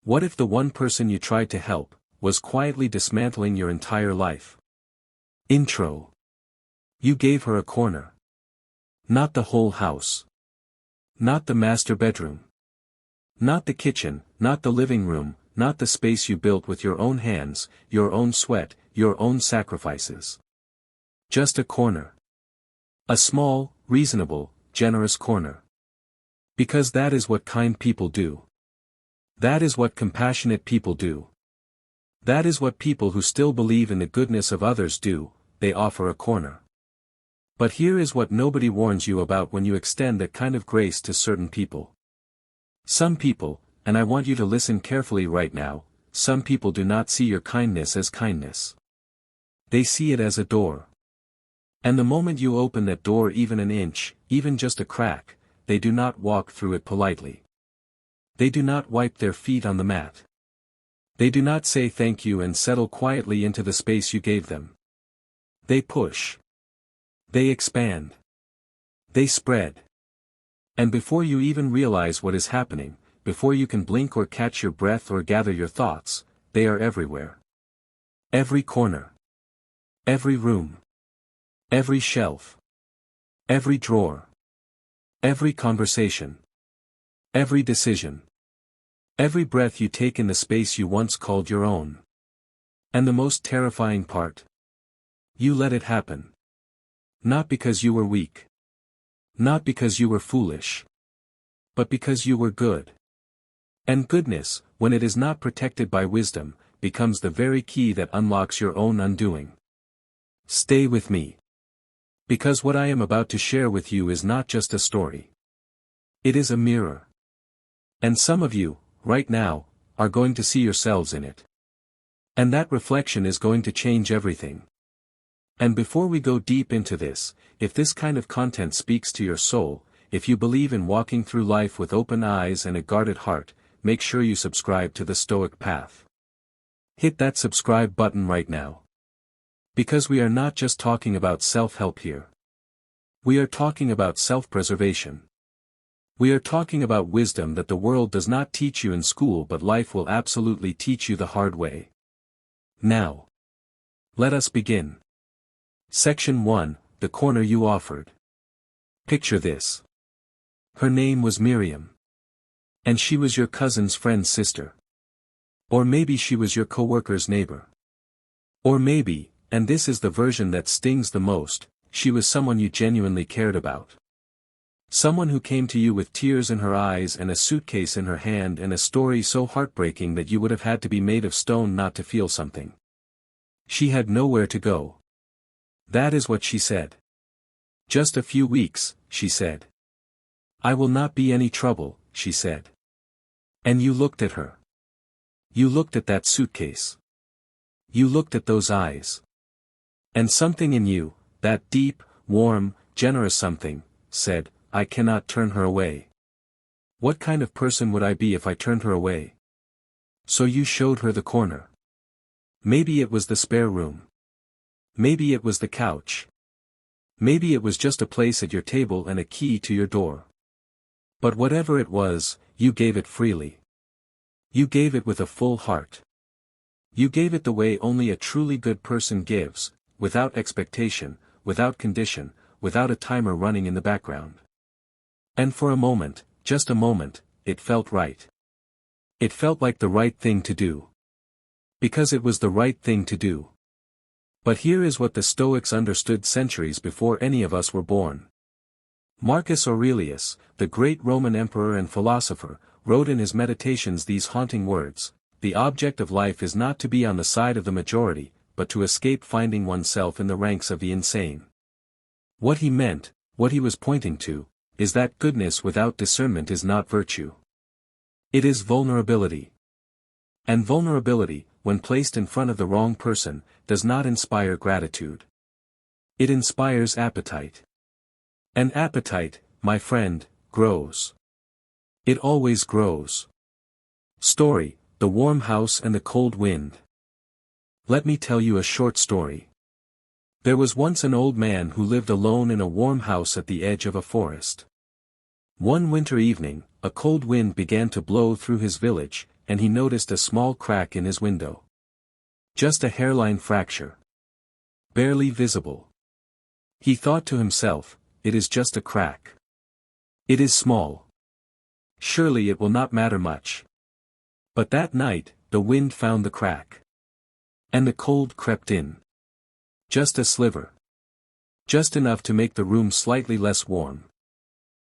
What if the one person you tried to help was quietly dismantling your entire life? Intro. You gave her a corner. Not the whole house. Not the master bedroom. Not the kitchen, not the living room, not the space you built with your own hands, your own sweat, your own sacrifices. Just a corner. A small, reasonable, generous corner. Because that is what kind people do. That is what compassionate people do. That is what people who still believe in the goodness of others do, they offer a corner. But here is what nobody warns you about when you extend that kind of grace to certain people. Some people, and I want you to listen carefully right now, some people do not see your kindness as kindness. They see it as a door. And the moment you open that door even an inch, even just a crack, they do not walk through it politely. They do not wipe their feet on the mat. They do not say thank you and settle quietly into the space you gave them. They push. They expand. They spread. And before you even realize what is happening, before you can blink or catch your breath or gather your thoughts, they are everywhere. Every corner. Every room. Every shelf. Every drawer. Every conversation. Every decision. Every breath you take in the space you once called your own. And the most terrifying part? You let it happen. Not because you were weak. Not because you were foolish. But because you were good. And goodness, when it is not protected by wisdom, becomes the very key that unlocks your own undoing. Stay with me. Because what I am about to share with you is not just a story. It is a mirror. And some of you, right now, are going to see yourselves in it. And that reflection is going to change everything. And before we go deep into this, if this kind of content speaks to your soul, if you believe in walking through life with open eyes and a guarded heart, make sure you subscribe to the Stoic Path. Hit that subscribe button right now. Because we are not just talking about self-help here. We are talking about self-preservation. We are talking about wisdom that the world does not teach you in school but life will absolutely teach you the hard way. Now. Let us begin. Section 1, the corner you offered. Picture this. Her name was Miriam. And she was your cousin's friend's sister. Or maybe she was your coworker's neighbor. Or maybe, and this is the version that stings the most, she was someone you genuinely cared about. Someone who came to you with tears in her eyes and a suitcase in her hand and a story so heartbreaking that you would have had to be made of stone not to feel something. She had nowhere to go. That is what she said. Just a few weeks, she said. I will not be any trouble, she said. And you looked at her. You looked at that suitcase. You looked at those eyes. And something in you, that deep, warm, generous something, said, I cannot turn her away. What kind of person would I be if I turned her away? So you showed her the corner. Maybe it was the spare room. Maybe it was the couch. Maybe it was just a place at your table and a key to your door. But whatever it was, you gave it freely. You gave it with a full heart. You gave it the way only a truly good person gives, without expectation, without condition, without a timer running in the background. And for a moment, just a moment, it felt right. It felt like the right thing to do. Because it was the right thing to do. But here is what the Stoics understood centuries before any of us were born. Marcus Aurelius, the great Roman emperor and philosopher, wrote in his Meditations these haunting words, the object of life is not to be on the side of the majority, but to escape finding oneself in the ranks of the insane. What he meant, what he was pointing to, is that goodness without discernment is not virtue. It is vulnerability. And vulnerability, when placed in front of the wrong person, does not inspire gratitude. It inspires appetite. And appetite, my friend, grows. It always grows. Story, the warm house and the cold wind. Let me tell you a short story. There was once an old man who lived alone in a warm house at the edge of a forest. One winter evening, a cold wind began to blow through his village, and he noticed a small crack in his window. Just a hairline fracture. Barely visible. He thought to himself, it is just a crack. It is small. Surely it will not matter much. But that night, the wind found the crack. And the cold crept in. Just a sliver. Just enough to make the room slightly less warm.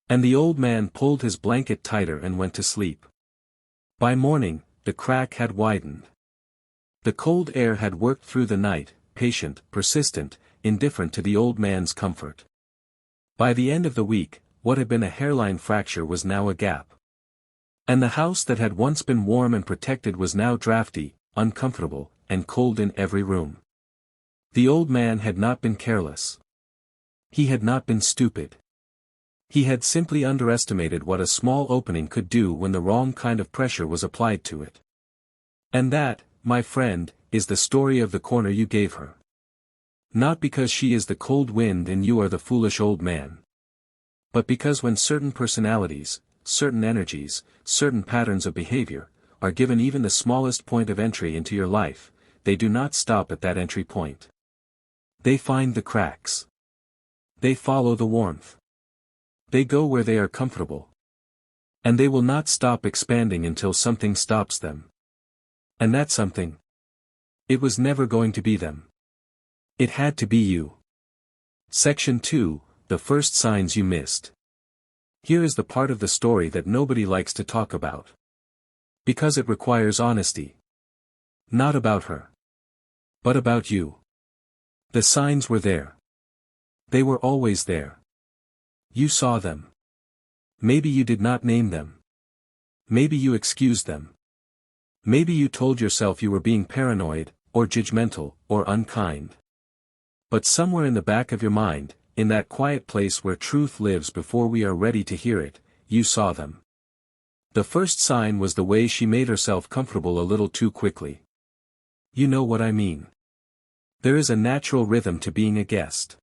And the old man pulled his blanket tighter and went to sleep. By morning, the crack had widened. The cold air had worked through the night, patient, persistent, indifferent to the old man's comfort. By the end of the week, what had been a hairline fracture was now a gap. And the house that had once been warm and protected was now drafty, uncomfortable, and cold in every room. The old man had not been careless. He had not been stupid. He had simply underestimated what a small opening could do when the wrong kind of pressure was applied to it. And that, my friend, is the story of the corner you gave her. Not because she is the cold wind and you are the foolish old man. But because when certain personalities, certain energies, certain patterns of behavior, are given even the smallest point of entry into your life, they do not stop at that entry point. They find the cracks. They follow the warmth. They go where they are comfortable. And they will not stop expanding until something stops them. And that something? It was never going to be them. It had to be you. Section 2, The First Signs You Missed. Here is the part of the story that nobody likes to talk about. Because it requires honesty. Not about her. But about you. The signs were there. They were always there. You saw them. Maybe you did not name them. Maybe you excused them. Maybe you told yourself you were being paranoid, or judgmental, or unkind. But somewhere in the back of your mind, in that quiet place where truth lives before we are ready to hear it, you saw them. The first sign was the way she made herself comfortable a little too quickly. You know what I mean. There is a natural rhythm to being a guest.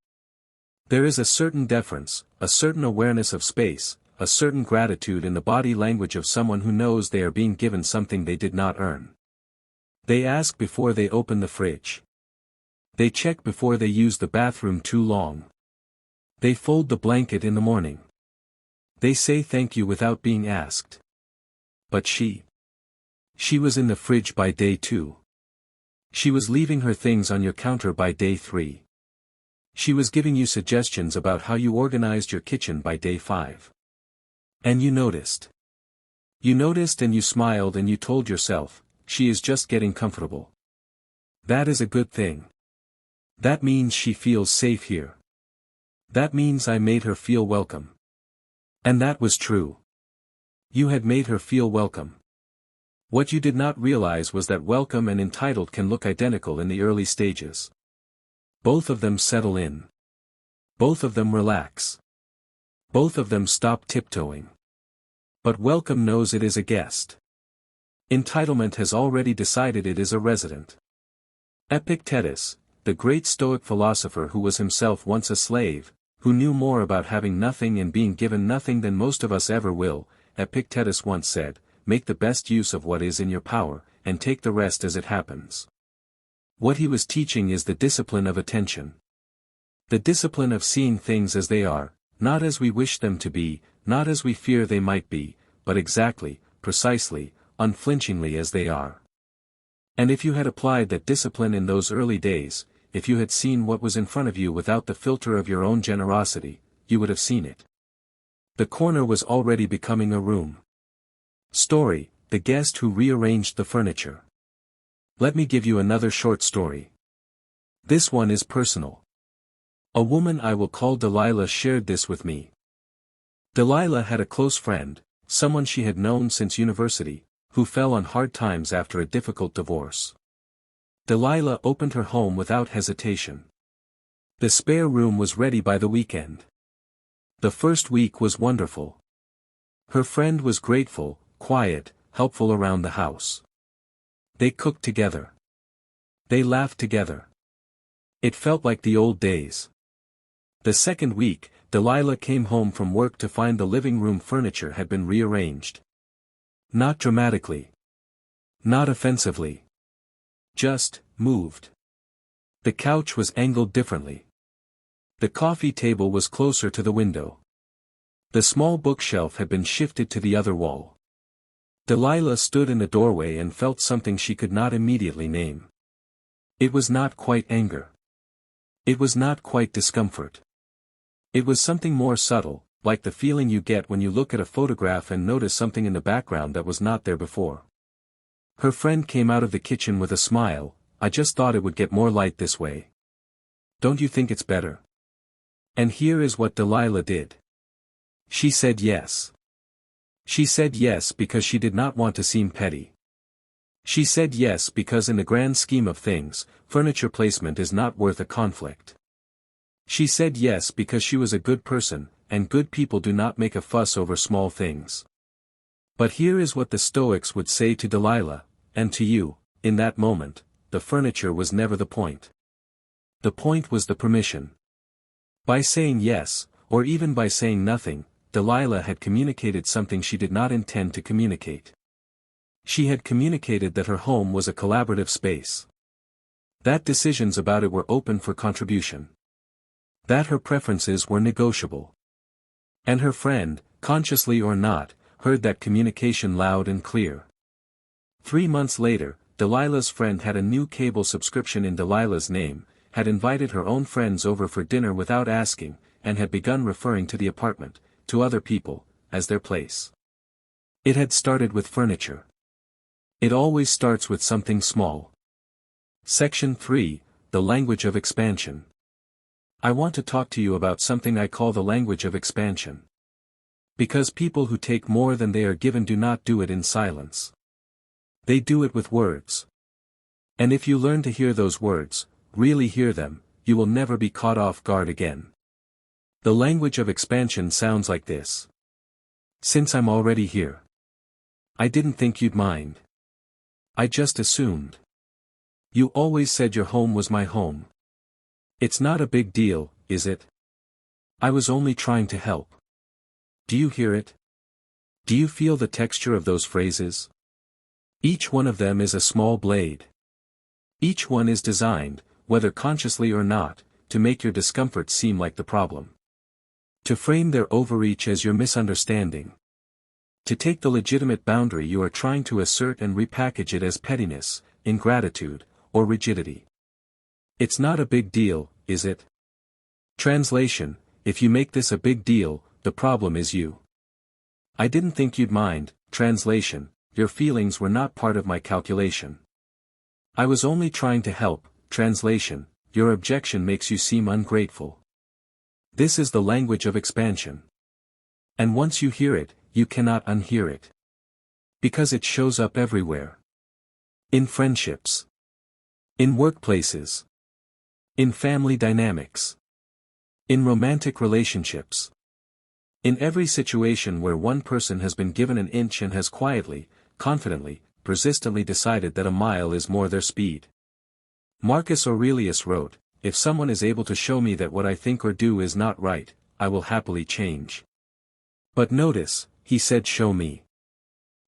There is a certain deference, a certain awareness of space, a certain gratitude in the body language of someone who knows they are being given something they did not earn. They ask before they open the fridge. They check before they use the bathroom too long. They fold the blanket in the morning. They say thank you without being asked. But she was in the fridge by day 2. She was leaving her things on your counter by day 3. She was giving you suggestions about how you organized your kitchen by day 5. And you noticed. You noticed and you smiled and you told yourself, she is just getting comfortable. That is a good thing. That means she feels safe here. That means I made her feel welcome. And that was true. You had made her feel welcome. What you did not realize was that welcome and entitled can look identical in the early stages. Both of them settle in. Both of them relax. Both of them stop tiptoeing. But welcome knows it is a guest. Entitlement has already decided it is a resident. Epictetus, the great Stoic philosopher who was himself once a slave, who knew more about having nothing and being given nothing than most of us ever will, Epictetus once said, make the best use of what is in your power, and take the rest as it happens. What he was teaching is the discipline of attention. The discipline of seeing things as they are, not as we wish them to be, not as we fear they might be, but exactly, precisely, unflinchingly as they are. And if you had applied that discipline in those early days, if you had seen what was in front of you without the filter of your own generosity, you would have seen it. The corner was already becoming a room. Story, the guest who rearranged the furniture. Let me give you another short story. This one is personal. A woman I will call Delilah shared this with me. Delilah had a close friend, someone she had known since university, who fell on hard times after a difficult divorce. Delilah opened her home without hesitation. The spare room was ready by the weekend. The first week was wonderful. Her friend was grateful, quiet, helpful around the house. They cooked together. They laughed together. It felt like the old days. The second week, Delilah came home from work to find the living room furniture had been rearranged. Not dramatically. Not offensively. Just, moved. The couch was angled differently. The coffee table was closer to the window. The small bookshelf had been shifted to the other wall. Delilah stood in the doorway and felt something she could not immediately name. It was not quite anger. It was not quite discomfort. It was something more subtle, like the feeling you get when you look at a photograph and notice something in the background that was not there before. Her friend came out of the kitchen with a smile. I just thought it would get more light this way. Don't you think it's better? And here is what Delilah did. She said yes. She said yes because she did not want to seem petty. She said yes because in the grand scheme of things, furniture placement is not worth a conflict. She said yes because she was a good person, and good people do not make a fuss over small things. But here is what the Stoics would say to Delilah, and to you, in that moment, the furniture was never the point. The point was the permission. By saying yes, or even by saying nothing, Delilah had communicated something she did not intend to communicate. She had communicated that her home was a collaborative space. That decisions about it were open for contribution. That her preferences were negotiable. And her friend, consciously or not, heard that communication loud and clear. 3 months later, Delilah's friend had a new cable subscription in Delilah's name, had invited her own friends over for dinner without asking, and had begun referring to the apartment, to other people, as their place. It had started with furniture. It always starts with something small. Section 3, The Language of Expansion. I want to talk to you about something I call the language of expansion. Because people who take more than they are given do not do it in silence. They do it with words. And if you learn to hear those words, really hear them, you will never be caught off guard again. The language of expansion sounds like this. Since I'm already here. I didn't think you'd mind. I just assumed. You always said your home was my home. It's not a big deal, is it? I was only trying to help. Do you hear it? Do you feel the texture of those phrases? Each one of them is a small blade. Each one is designed, whether consciously or not, to make your discomfort seem like the problem. To frame their overreach as your misunderstanding. To take the legitimate boundary you are trying to assert and repackage it as pettiness, ingratitude, or rigidity. It's not a big deal, is it? Translation: if you make this a big deal, the problem is you. I didn't think you'd mind. Translation: your feelings were not part of my calculation. I was only trying to help. Translation: your objection makes you seem ungrateful. This is the language of expansion. And once you hear it, you cannot unhear it. Because it shows up everywhere. In friendships. In workplaces. In family dynamics. In romantic relationships. In every situation where one person has been given an inch and has quietly, confidently, persistently decided that a mile is more their speed. Marcus Aurelius wrote, "If someone is able to show me that what I think or do is not right, I will happily change." But notice, he said show me.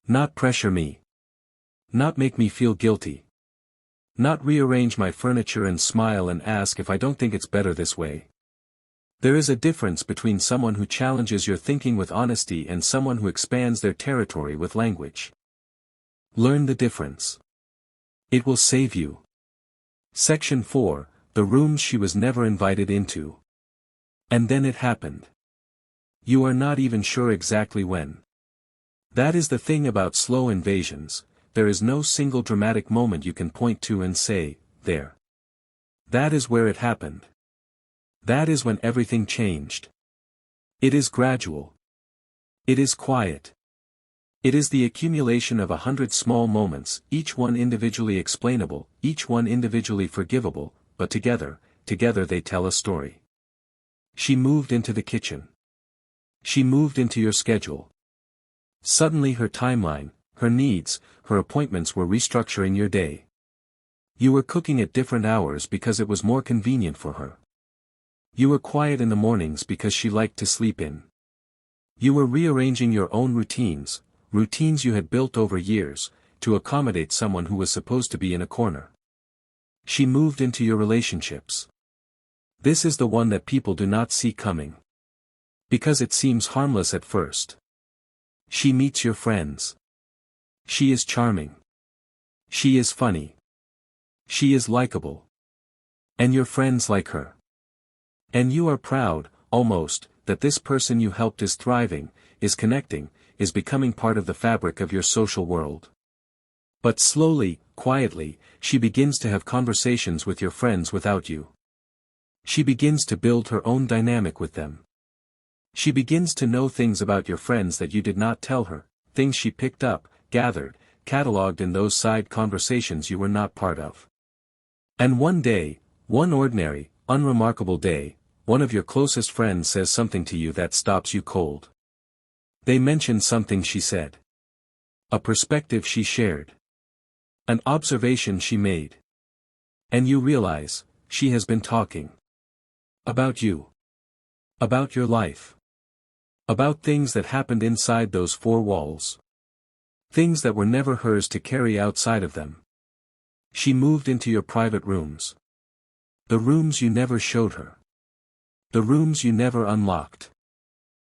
Not pressure me. Not make me feel guilty. Not rearrange my furniture and smile and ask if I don't think it's better this way. There is a difference between someone who challenges your thinking with honesty and someone who expands their territory with language. Learn the difference. It will save you. Section 4, The Rooms She Was Never Invited Into. And then it happened. You are not even sure exactly when. That is the thing about slow invasions, there is no single dramatic moment you can point to and say, there. That is where it happened. That is when everything changed. It is gradual. It is quiet. It is the accumulation of 100 small moments, each one individually explainable, each one individually forgivable, but together they tell a story. She moved into the kitchen. She moved into your schedule. Suddenly her timeline, her needs, her appointments were restructuring your day. You were cooking at different hours because it was more convenient for her. You were quiet in the mornings because she liked to sleep in. You were rearranging your own routines you had built over years, to accommodate someone who was supposed to be in a corner. She moved into your relationships. This is the one that people do not see coming. Because it seems harmless at first. She meets your friends. She is charming. She is funny. She is likable. And your friends like her. And you are proud, almost, that this person you helped is thriving, is connecting, is becoming part of the fabric of your social world. But slowly, quietly, she begins to have conversations with your friends without you. She begins to build her own dynamic with them. She begins to know things about your friends that you did not tell her, things she picked up, gathered, catalogued in those side conversations you were not part of. And one day, one ordinary, unremarkable day, one of your closest friends says something to you that stops you cold. They mention something she said. A perspective she shared. An observation she made. And you realize, she has been talking. About you. About your life. About things that happened inside those four walls. Things that were never hers to carry outside of them. She moved into your private rooms. The rooms you never showed her. The rooms you never unlocked.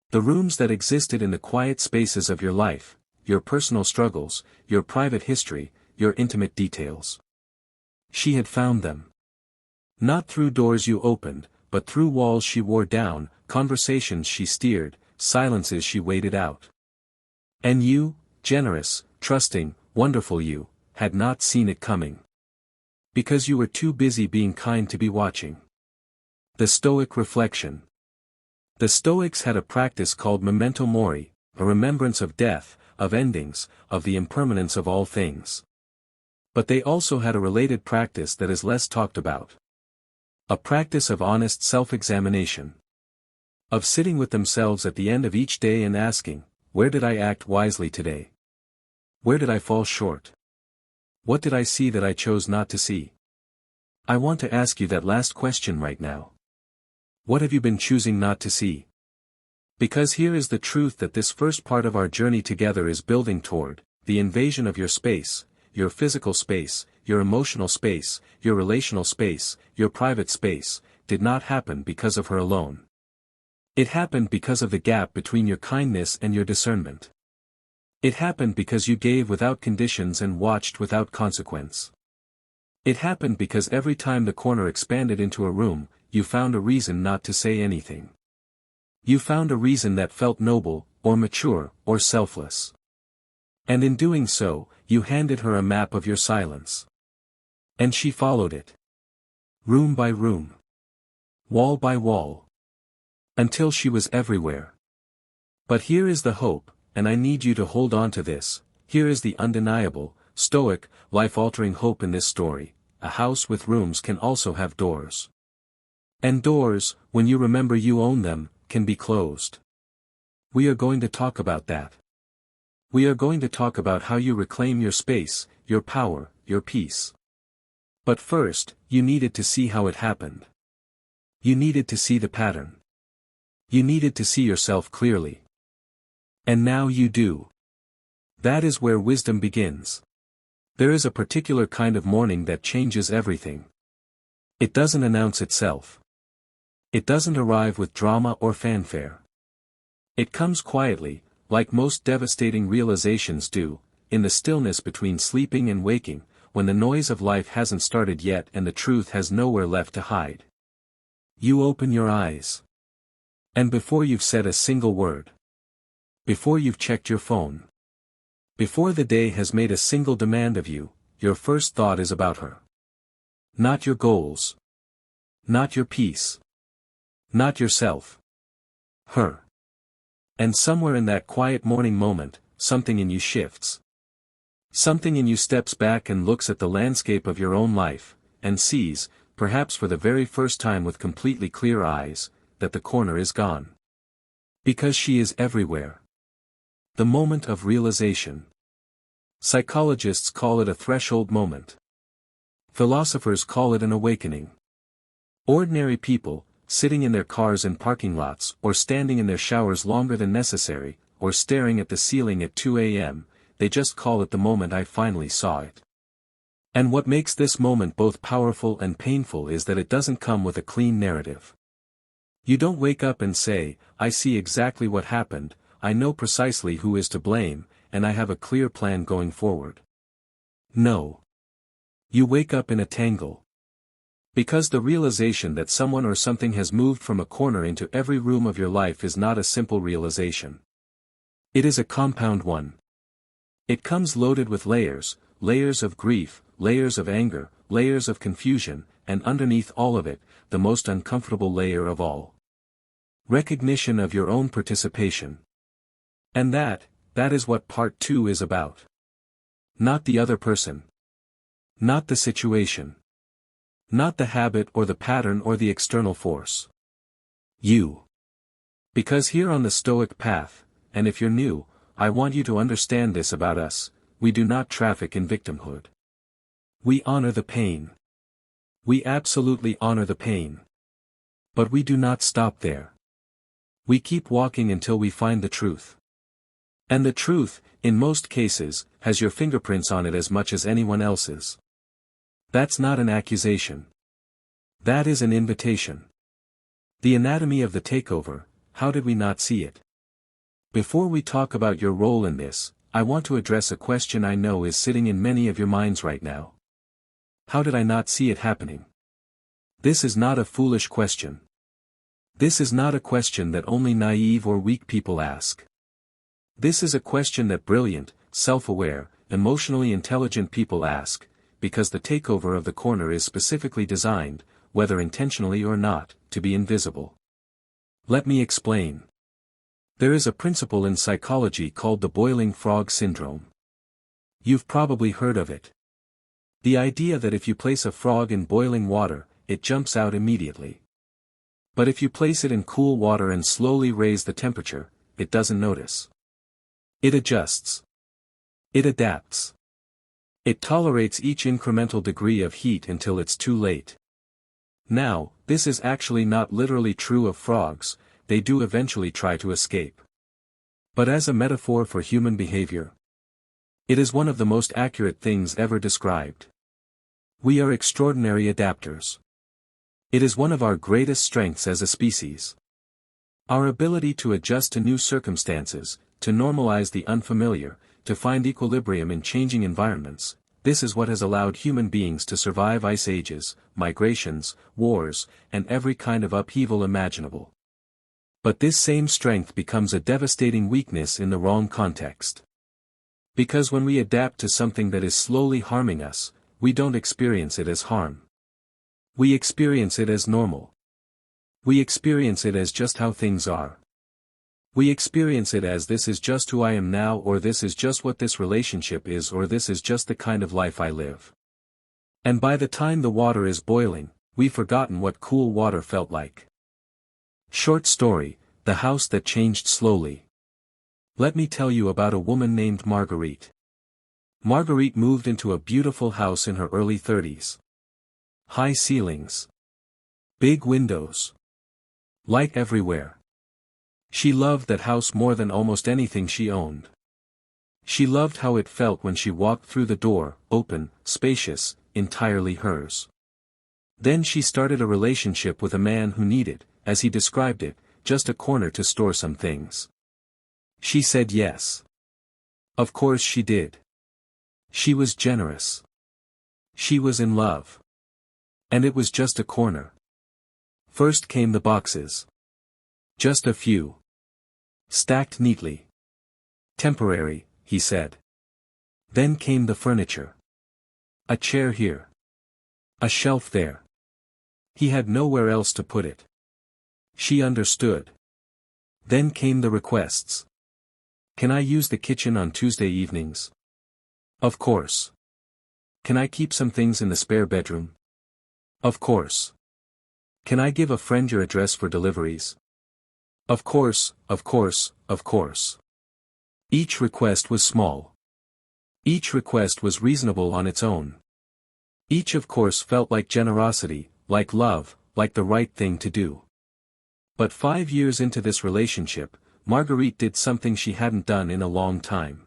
The rooms that existed in the quiet spaces of your life, your personal struggles, your private history, your intimate details. She had found them. Not through doors you opened, but through walls she wore down, conversations she steered, silences she waited out. And you, generous, trusting, wonderful you, had not seen it coming. Because you were too busy being kind to be watching. The Stoic reflection. The Stoics had a practice called memento mori, a remembrance of death, of endings, of the impermanence of all things. But they also had a related practice that is less talked about. A practice of honest self-examination. Of sitting with themselves at the end of each day and asking, where did I act wisely today? Where did I fall short? What did I see that I chose not to see? I want to ask you that last question right now. What have you been choosing not to see? Because here is the truth that this first part of our journey together is building toward, the invasion of your space, your physical space, your emotional space, your relational space, your private space, did not happen because of her alone. It happened because of the gap between your kindness and your discernment. It happened because you gave without conditions and watched without consequence. It happened because every time the corner expanded into a room, you found a reason not to say anything. You found a reason that felt noble, or mature, or selfless. And in doing so, you handed her a map of your silence. And she followed it. Room by room. Wall by wall. Until she was everywhere. But here is the hope, and I need you to hold on to this. Here is the undeniable, stoic, life-altering hope in this story. A house with rooms can also have doors. And doors, when you remember you own them, can be closed. We are going to talk about that. We are going to talk about how you reclaim your space, your power, your peace. But first, you needed to see how it happened. You needed to see the pattern. You needed to see yourself clearly. And now you do. That is where wisdom begins. There is a particular kind of morning that changes everything. It doesn't announce itself. It doesn't arrive with drama or fanfare. It comes quietly, like most devastating realizations do, in the stillness between sleeping and waking, when the noise of life hasn't started yet and the truth has nowhere left to hide. You open your eyes. And before you've said a single word. Before you've checked your phone. Before the day has made a single demand of you, your first thought is about her. Not your goals. Not your peace. Not yourself. Her. And somewhere in that quiet morning moment, something in you shifts. Something in you steps back and looks at the landscape of your own life, and sees, perhaps for the very first time with completely clear eyes, that the corner is gone. Because she is everywhere. The moment of realization. Psychologists call it a threshold moment. Philosophers call it an awakening. Ordinary people, sitting in their cars in parking lots or standing in their showers longer than necessary, or staring at the ceiling at 2 a.m., they just call it the moment I finally saw it. And what makes this moment both powerful and painful is that it doesn't come with a clean narrative. You don't wake up and say, I see exactly what happened, I know precisely who is to blame, and I have a clear plan going forward. No. You wake up in a tangle. Because the realization that someone or something has moved from a corner into every room of your life is not a simple realization. It is a compound one. It comes loaded with layers, layers of grief, layers of anger, layers of confusion, and underneath all of it, the most uncomfortable layer of all. Recognition of your own participation. And that is what part 2 is about. Not the other person. Not the situation. Not the habit or the pattern or the external force. You. Because here on the Stoic path, and if you're new, I want you to understand this about us, we do not traffic in victimhood. We honor the pain. We absolutely honor the pain. But we do not stop there. We keep walking until we find the truth. And the truth, in most cases, has your fingerprints on it as much as anyone else's. That's not an accusation. That is an invitation. The anatomy of the takeover, how did we not see it? Before we talk about your role in this, I want to address a question I know is sitting in many of your minds right now. How did I not see it happening? This is not a foolish question. This is not a question that only naive or weak people ask. This is a question that brilliant, self-aware, emotionally intelligent people ask, because the takeover of the corner is specifically designed, whether intentionally or not, to be invisible. Let me explain. There is a principle in psychology called the boiling frog syndrome. You've probably heard of it. The idea that if you place a frog in boiling water, it jumps out immediately. But if you place it in cool water and slowly raise the temperature, it doesn't notice. It adjusts. It adapts. It tolerates each incremental degree of heat until it's too late. Now, this is actually not literally true of frogs, they do eventually try to escape. But as a metaphor for human behavior, it is one of the most accurate things ever described. We are extraordinary adapters. It is one of our greatest strengths as a species. Our ability to adjust to new circumstances, to normalize the unfamiliar, to find equilibrium in changing environments, this is what has allowed human beings to survive ice ages, migrations, wars, and every kind of upheaval imaginable. But this same strength becomes a devastating weakness in the wrong context. Because when we adapt to something that is slowly harming us, we don't experience it as harm. We experience it as normal. We experience it as just how things are. We experience it as this is just who I am now, or this is just what this relationship is, or this is just the kind of life I live. And by the time the water is boiling, we've forgotten what cool water felt like. Short story, The House That Changed Slowly. Let me tell you about a woman named Marguerite. Marguerite moved into a beautiful house in her early 30s. High ceilings. Big windows. Light everywhere. She loved that house more than almost anything she owned. She loved how it felt when she walked through the door, open, spacious, entirely hers. Then she started a relationship with a man who needed, as he described it, just a corner to store some things. She said yes. Of course she did. She was generous. She was in love. And it was just a corner. First came the boxes. Just a few. Stacked neatly. Temporary, he said. Then came the furniture. A chair here. A shelf there. He had nowhere else to put it. She understood. Then came the requests. Can I use the kitchen on Tuesday evenings? Of course. Can I keep some things in the spare bedroom? Of course. Can I give a friend your address for deliveries? Of course, of course, of course. Each request was small. Each request was reasonable on its own. Each of course felt like generosity, like love, like the right thing to do. But 5 years into this relationship, Marguerite did something she hadn't done in a long time.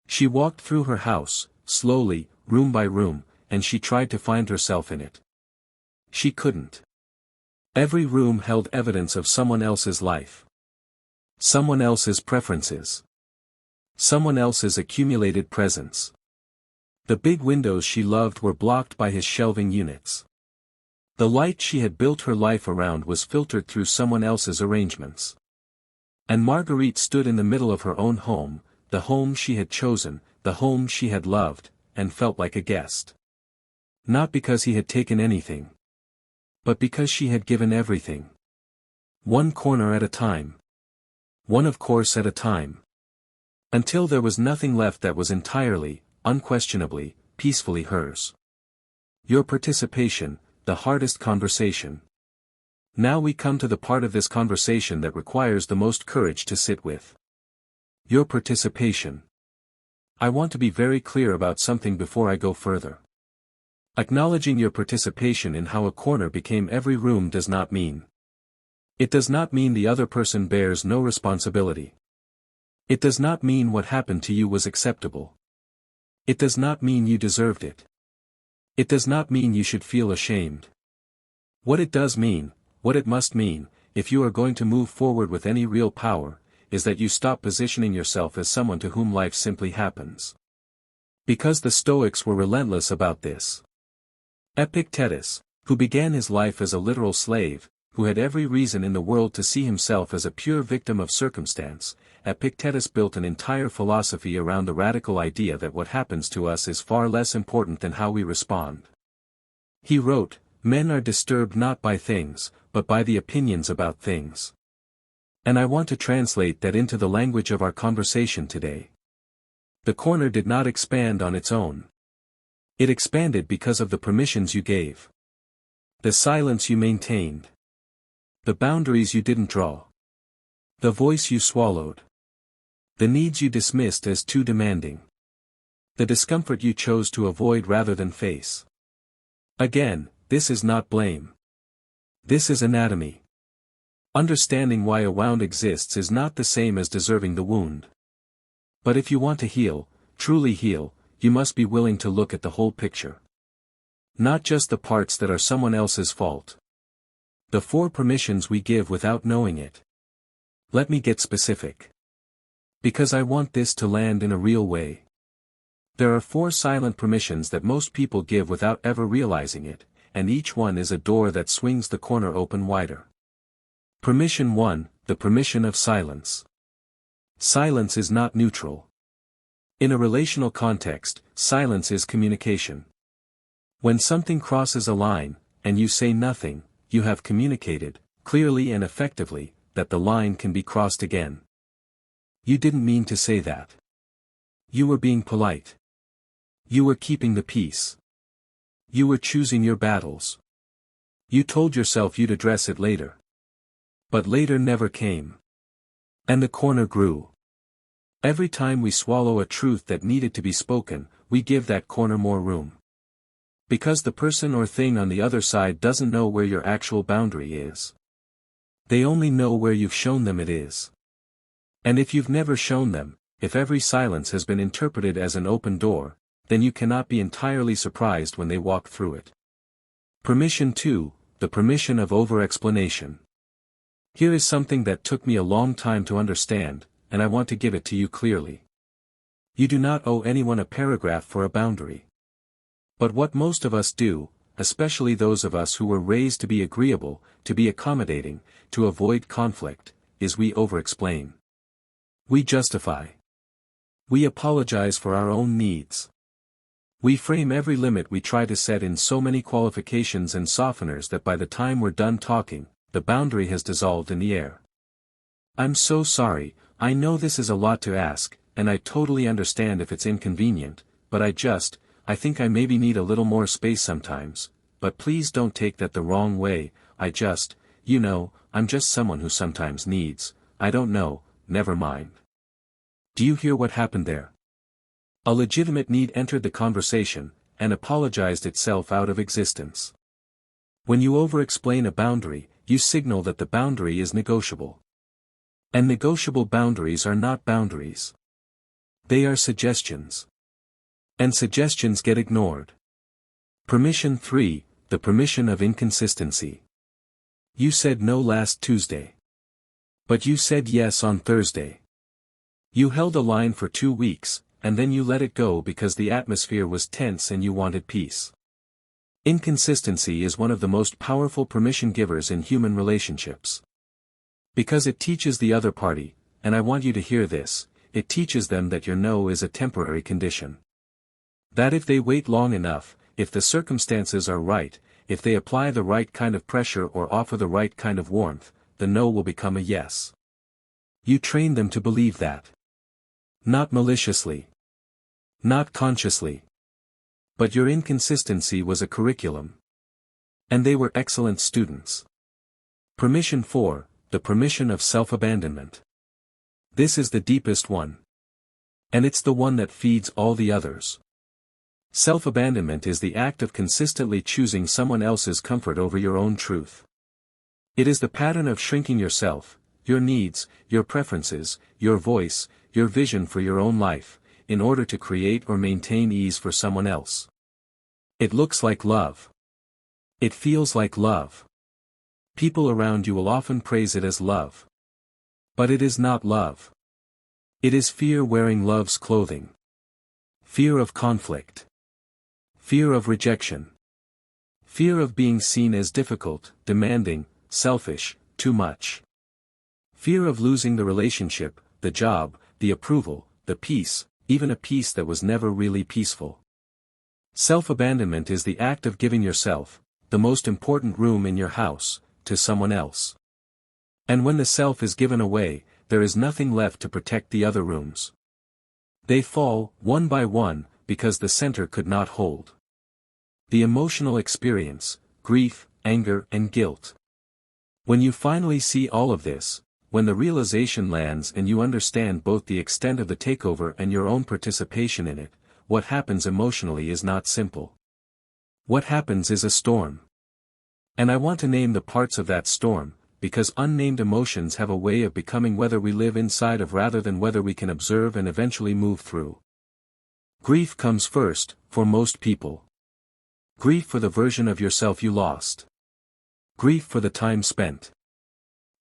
She walked through her house, slowly, room by room, and she tried to find herself in it. She couldn't. Every room held evidence of someone else's life. Someone else's preferences. Someone else's accumulated presence. The big windows she loved were blocked by his shelving units. The light she had built her life around was filtered through someone else's arrangements. And Marguerite stood in the middle of her own home, the home she had chosen, the home she had loved, and felt like a guest. Not because he had taken anything, but because she had given everything. One corner at a time. One of course at a time. Until there was nothing left that was entirely, unquestionably, peacefully hers. Your participation, the hardest conversation. Now we come to the part of this conversation that requires the most courage to sit with. Your participation. I want to be very clear about something before I go further. Acknowledging your participation in how a corner became every room does not mean. It does not mean the other person bears no responsibility. It does not mean what happened to you was acceptable. It does not mean you deserved it. It does not mean you should feel ashamed. What it does mean, what it must mean, if you are going to move forward with any real power, is that you stop positioning yourself as someone to whom life simply happens. Because the Stoics were relentless about this. Epictetus, who began his life as a literal slave, who had every reason in the world to see himself as a pure victim of circumstance, Epictetus built an entire philosophy around the radical idea that what happens to us is far less important than how we respond. He wrote, "Men are disturbed not by things, but by the opinions about things." And I want to translate that into the language of our conversation today. The corner did not expand on its own. It expanded because of the permissions you gave. The silence you maintained. The boundaries you didn't draw. The voice you swallowed. The needs you dismissed as too demanding. The discomfort you chose to avoid rather than face. Again, this is not blame. This is anatomy. Understanding why a wound exists is not the same as deserving the wound. But if you want to heal, truly heal, you must be willing to look at the whole picture. Not just the parts that are someone else's fault. The 4 permissions we give without knowing it. Let me get specific. Because I want this to land in a real way. There are 4 silent permissions that most people give without ever realizing it, and each one is a door that swings the corner open wider. Permission 1, the permission of silence. Silence is not neutral. In a relational context, silence is communication. When something crosses a line, and you say nothing, you have communicated, clearly and effectively, that the line can be crossed again. You didn't mean to say that. You were being polite. You were keeping the peace. You were choosing your battles. You told yourself you'd address it later. But later never came. And the corner grew. Every time we swallow a truth that needed to be spoken, we give that corner more room. Because the person or thing on the other side doesn't know where your actual boundary is. They only know where you've shown them it is. And if you've never shown them, if every silence has been interpreted as an open door, then you cannot be entirely surprised when they walk through it. Permission 2, the permission of over-explanation. Here is something that took me a long time to understand, and I want to give it to you clearly. You do not owe anyone a paragraph for a boundary. But what most of us do, especially those of us who were raised to be agreeable, to be accommodating, to avoid conflict, is we over-explain. We justify. We apologize for our own needs. We frame every limit we try to set in so many qualifications and softeners that by the time we're done talking, the boundary has dissolved in the air. I'm so sorry, I know this is a lot to ask, and I totally understand if it's inconvenient, but I think I maybe need a little more space sometimes, but please don't take that the wrong way, I'm just someone who sometimes needs, I don't know, never mind. Do you hear what happened there? A legitimate need entered the conversation, and apologized itself out of existence. When you over-explain a boundary, you signal that the boundary is negotiable. And negotiable boundaries are not boundaries. They are suggestions. And suggestions get ignored. Permission 3, the permission of inconsistency. You said no last Tuesday. But you said yes on Thursday. You held a line for 2 weeks, and then you let it go because the atmosphere was tense and you wanted peace. Inconsistency is one of the most powerful permission givers in human relationships. Because it teaches the other party, and I want you to hear this, it teaches them that your no is a temporary condition. That if they wait long enough, if the circumstances are right, if they apply the right kind of pressure or offer the right kind of warmth, the no will become a yes. You train them to believe that. Not maliciously. Not consciously. But your inconsistency was a curriculum. And they were excellent students. Permission 4, the permission of self-abandonment. This is the deepest one. And it's the one that feeds all the others. Self-abandonment is the act of consistently choosing someone else's comfort over your own truth. It is the pattern of shrinking yourself, your needs, your preferences, your voice, your vision for your own life, in order to create or maintain ease for someone else. It looks like love. It feels like love. People around you will often praise it as love. But it is not love. It is fear wearing love's clothing. Fear of conflict. Fear of rejection. Fear of being seen as difficult, demanding, selfish, too much. Fear of losing the relationship, the job, the approval, the peace, even a peace that was never really peaceful. Self-abandonment is the act of giving yourself, the most important room in your house, to someone else. And when the self is given away, there is nothing left to protect the other rooms. They fall, one by one, because the center could not hold. The emotional experience, grief, anger and guilt. When you finally see all of this, when the realization lands and you understand both the extent of the takeover and your own participation in it, what happens emotionally is not simple. What happens is a storm. And I want to name the parts of that storm, because unnamed emotions have a way of becoming whether we live inside of rather than whether we can observe and eventually move through. Grief comes first, for most people. Grief for the version of yourself you lost. Grief for the time spent.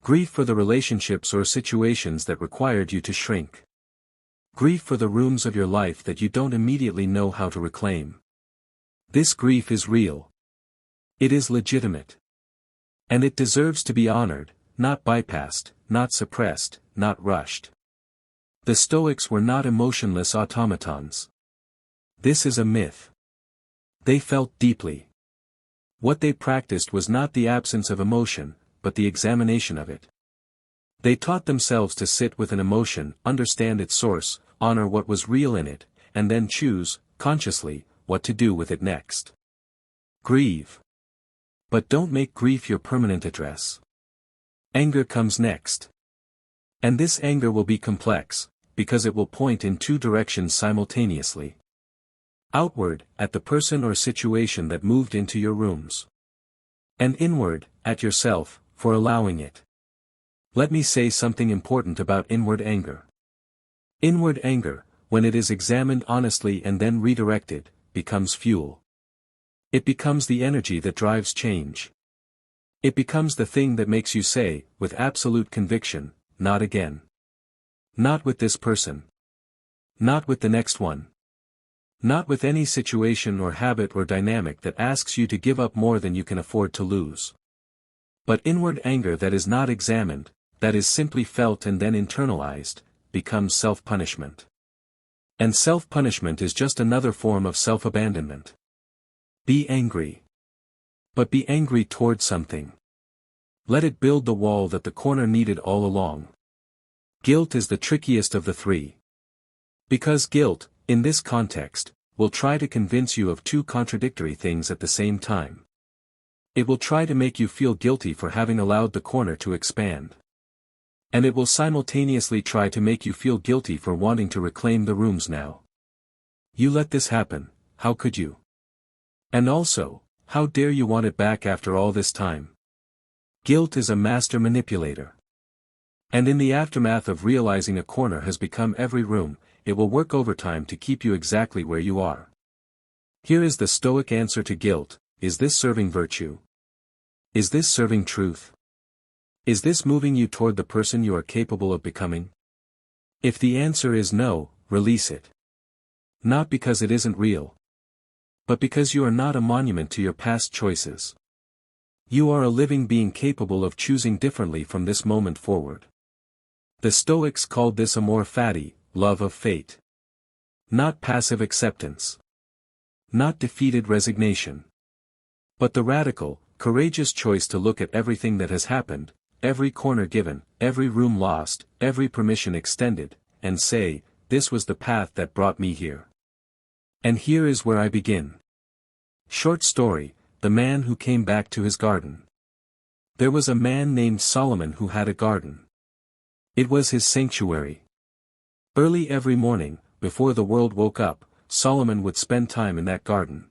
Grief for the relationships or situations that required you to shrink. Grief for the rooms of your life that you don't immediately know how to reclaim. This grief is real. It is legitimate. And it deserves to be honored, not bypassed, not suppressed, not rushed. The Stoics were not emotionless automatons. This is a myth. They felt deeply. What they practiced was not the absence of emotion, but the examination of it. They taught themselves to sit with an emotion, understand its source, honor what was real in it, and then choose, consciously, what to do with it next. Grieve. But don't make grief your permanent address. Anger comes next. And this anger will be complex, because it will point in 2 directions simultaneously. Outward, at the person or situation that moved into your rooms. And inward, at yourself, for allowing it. Let me say something important about inward anger. Inward anger, when it is examined honestly and then redirected, becomes fuel. It becomes the energy that drives change. It becomes the thing that makes you say, with absolute conviction, not again. Not with this person. Not with the next one. Not with any situation or habit or dynamic that asks you to give up more than you can afford to lose. But inward anger that is not examined, that is simply felt and then internalized, becomes self-punishment. And self-punishment is just another form of self-abandonment. Be angry. But be angry towards something. Let it build the wall that the corner needed all along. Guilt is the trickiest of the 3. Because guilt, in this context, will try to convince you of 2 contradictory things at the same time. It will try to make you feel guilty for having allowed the corner to expand. And it will simultaneously try to make you feel guilty for wanting to reclaim the rooms now. You let this happen, how could you? And also, how dare you want it back after all this time? Guilt is a master manipulator. And in the aftermath of realizing a corner has become every room, it will work overtime to keep you exactly where you are. Here is the Stoic answer to guilt: is this serving virtue? Is this serving truth? Is this moving you toward the person you are capable of becoming? If the answer is no, release it. Not because it isn't real, but because you are not a monument to your past choices. You are a living being capable of choosing differently from this moment forward. The Stoics called this amor fati, love of fate. Not passive acceptance. Not defeated resignation. But the radical, courageous choice to look at everything that has happened, every corner given, every room lost, every permission extended, and say, this was the path that brought me here. And here is where I begin. Short story: the man who came back to his garden. There was a man named Solomon who had a garden. It was his sanctuary. Early every morning, before the world woke up, Solomon would spend time in that garden.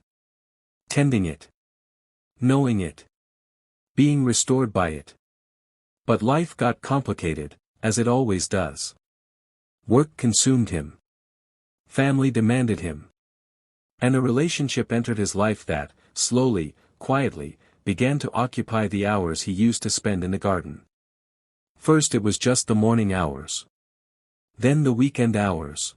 Tending it. Knowing it. Being restored by it. But life got complicated, as it always does. Work consumed him. Family demanded him. And a relationship entered his life that, slowly, quietly, began to occupy the hours he used to spend in the garden. First it was just the morning hours. Then the weekend hours.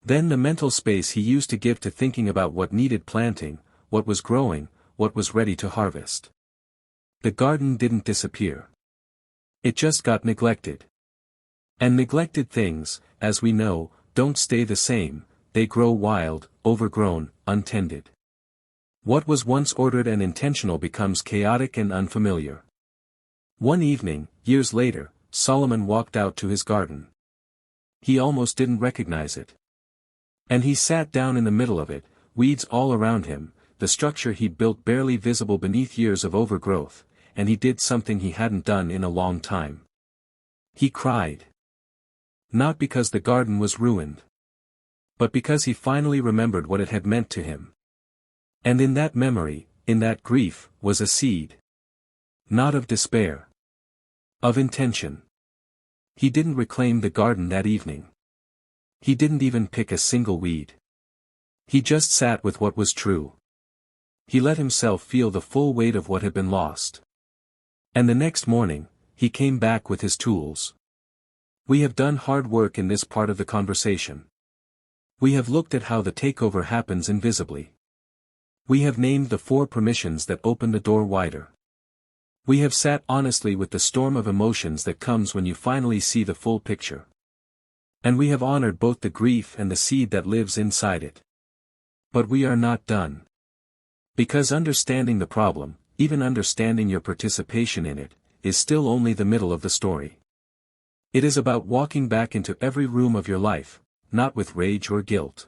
Then the mental space he used to give to thinking about what needed planting, what was growing, what was ready to harvest. The garden didn't disappear. It just got neglected. And neglected things, as we know, don't stay the same, they grow wild, overgrown, untended. What was once ordered and intentional becomes chaotic and unfamiliar. One evening, years later, Solomon walked out to his garden. He almost didn't recognize it. And he sat down in the middle of it, weeds all around him, the structure he'd built barely visible beneath years of overgrowth, and he did something he hadn't done in a long time. He cried. Not because the garden was ruined, but because he finally remembered what it had meant to him. And in that memory, in that grief, was a seed. Not of despair. Of intention. He didn't reclaim the garden that evening. He didn't even pick a single weed. He just sat with what was true. He let himself feel the full weight of what had been lost. And the next morning, he came back with his tools. We have done hard work in this part of the conversation. We have looked at how the takeover happens invisibly. We have named the 4 permissions that open the door wider. We have sat honestly with the storm of emotions that comes when you finally see the full picture. And we have honored both the grief and the seed that lives inside it. But we are not done. Because understanding the problem, even understanding your participation in it, is still only the middle of the story. It is about walking back into every room of your life, not with rage or guilt,